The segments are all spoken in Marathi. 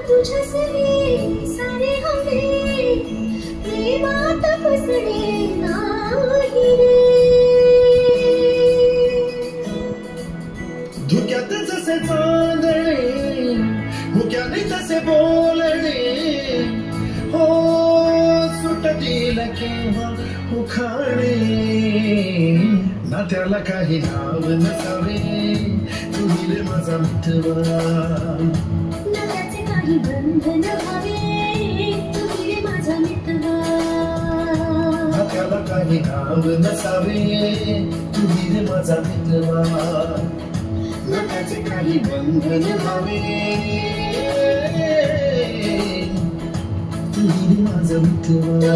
तुझ्यासवे सारे हवे प्रेमात फसले नाही रे. धुक्यात जसे चांदणे हुक्याने तसे बोलणे हो सुटतील केव्हा उखाणे. नात्याला काही नाव नसावे तुम्ही रे माझा मित्रवा. नात्याचे काही बंधन व्हावे तुम्ही रे माझा मित्रवा. नात्याला काही नाव नसावे तुम्ही रे माझा मित्रवा. नात्याचे काही बंधन व्हावे तुम्ही रे माझा मित्रवा.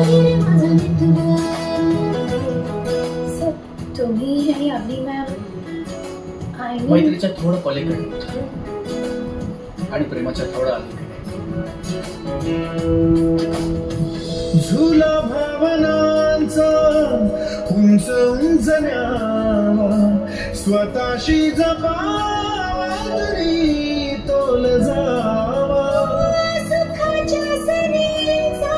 तुम्ही आणि अवनी मॅम मैत्रीच्या थोडं पलीकडे आणि प्रेमाच्या थोडं अलीकडे. झुला भावनांचा उंच उंच न्यावा स्वतःशी जपावा तरी तोल जावा. सुखाच्या सरीचा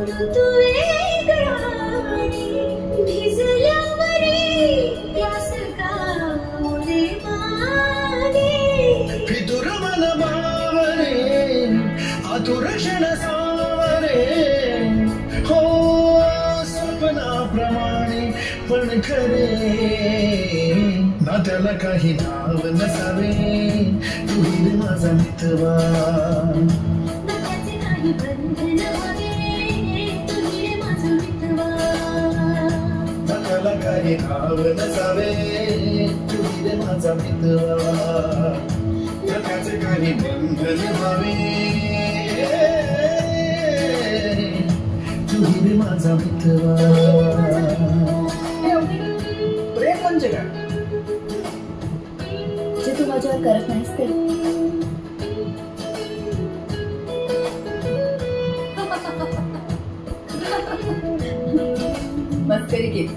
ऋतू वेगळा भिजल्यावरी प्यास का रे मागे. फितुर मन बावरे आतुर क्षण सावरे हो स्वप्नाप्रमाणे पण खरे. नात्याला काही नाव नसावे तुम्ही रे माझा मित्रवा. नात्याचे काही बंधन व्हावे तुम्ही रे माझा मित्रवा. नात्याला काही नाव नसावे तुम्ही रे माझा मित्रवा. नात्याचे काही बंधन व्हावे तुम्ही रे माझा मित्रवा. प्रेम म्हणजे काय? जे तू माझ्यावर करत नाहीस ते. मस्करी केली.